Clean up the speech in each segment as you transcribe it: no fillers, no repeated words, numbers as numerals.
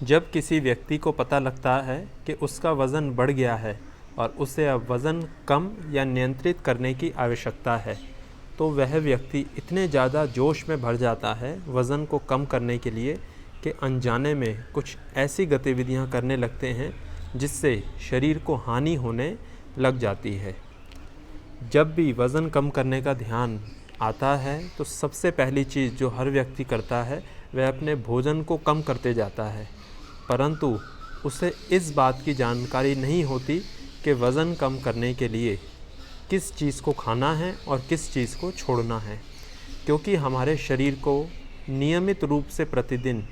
जब किसी व्यक्ति को पता लगता है कि उसका वज़न बढ़ गया है और उसे अब वज़न कम या नियंत्रित करने की आवश्यकता है, तो वह व्यक्ति इतने ज़्यादा जोश में भर जाता है वज़न को कम करने के लिए कि अनजाने में कुछ ऐसी गतिविधियां करने लगते हैं जिससे शरीर को हानि होने लग जाती है। जब भी वज़न कम करने का ध्यान आता है तो सबसे पहली चीज़ जो हर व्यक्ति करता है वह अपने भोजन को कम करते जाता है, परंतु उसे इस बात की जानकारी नहीं होती कि वज़न कम करने के लिए किस चीज़ को खाना है और किस चीज़ को छोड़ना है। क्योंकि हमारे शरीर को नियमित रूप से प्रतिदिन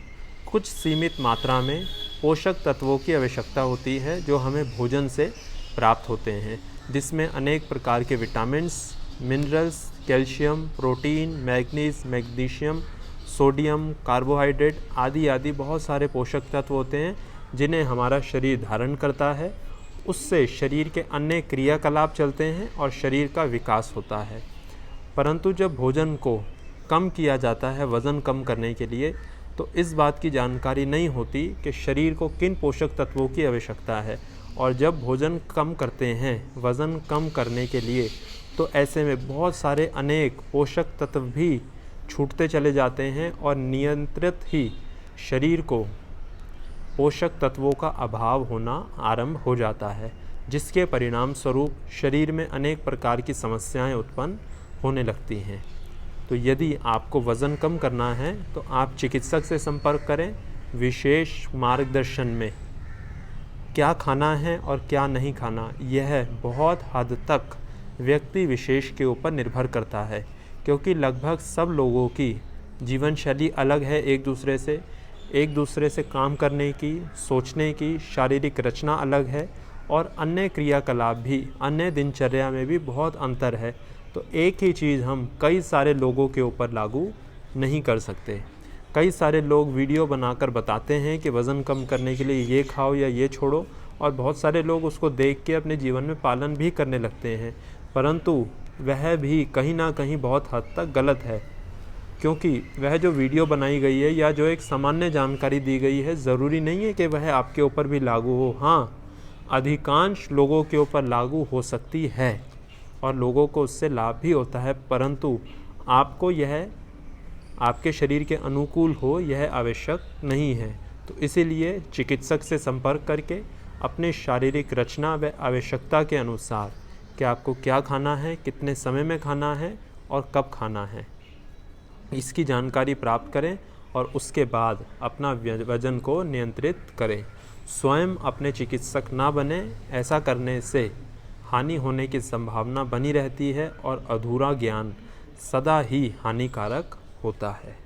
कुछ सीमित मात्रा में पोषक तत्वों की आवश्यकता होती है जो हमें भोजन से प्राप्त होते हैं, जिसमें अनेक प्रकार के vitamins, minerals, calcium, protein, manganese, magnesium, sodium, carbohydrate आदि बहुत सारे पोषक तत्व होते हैं जिन्हें हमारा शरीर धारण करता है। उससे शरीर के अन्य क्रियाकलाप चलते हैं और शरीर का विकास होता है। परंतु जब भोजन को कम किया जाता है वज़न कम करने के लिए, तो इस बात की जानकारी नहीं होती कि शरीर को किन पोषक तत्वों की आवश्यकता है। और जब भोजन कम करते हैं वज़न कम करने के लिए, तो ऐसे में बहुत सारे अनेक पोषक तत्व भी छूटते चले जाते हैं और नियंत्रित ही शरीर को पोषक तत्वों का अभाव होना आरंभ हो जाता है, जिसके परिणाम स्वरूप शरीर में अनेक प्रकार की समस्याएं उत्पन्न होने लगती हैं। तो यदि आपको वज़न कम करना है तो आप चिकित्सक से संपर्क करें। विशेष मार्गदर्शन में क्या खाना है और क्या नहीं खाना, यह बहुत हद तक व्यक्ति विशेष के ऊपर निर्भर करता है, क्योंकि लगभग सब लोगों की जीवन शैली अलग है। एक दूसरे से काम करने की, सोचने की शारीरिक रचना अलग है और अन्य क्रियाकलाप भी, अन्य दिनचर्या में भी बहुत अंतर है। तो एक ही चीज़ हम कई सारे लोगों के ऊपर लागू नहीं कर सकते। कई सारे लोग वीडियो बनाकर बताते हैं कि वज़न कम करने के लिए ये खाओ या ये छोड़ो, और बहुत सारे लोग उसको देख के अपने जीवन में पालन भी करने लगते हैं, परंतु वह भी कहीं ना कहीं बहुत हद तक गलत है। क्योंकि वह जो वीडियो बनाई गई है या जो एक सामान्य जानकारी दी गई है, ज़रूरी नहीं है कि वह आपके ऊपर भी लागू हो। हाँ, अधिकांश लोगों के ऊपर लागू हो सकती है और लोगों को उससे लाभ भी होता है, परंतु आपको यह आपके शरीर के अनुकूल हो यह आवश्यक नहीं है। तो इसीलिए चिकित्सक से संपर्क करके अपने शारीरिक रचना व आवश्यकता के अनुसार कि आपको क्या खाना है, कितने समय में खाना है और कब खाना है, इसकी जानकारी प्राप्त करें और उसके बाद अपना वज़न को नियंत्रित करें। स्वयं अपने चिकित्सक ना बने, ऐसा करने से हानि होने की संभावना बनी रहती है और अधूरा ज्ञान सदा ही हानिकारक होता है।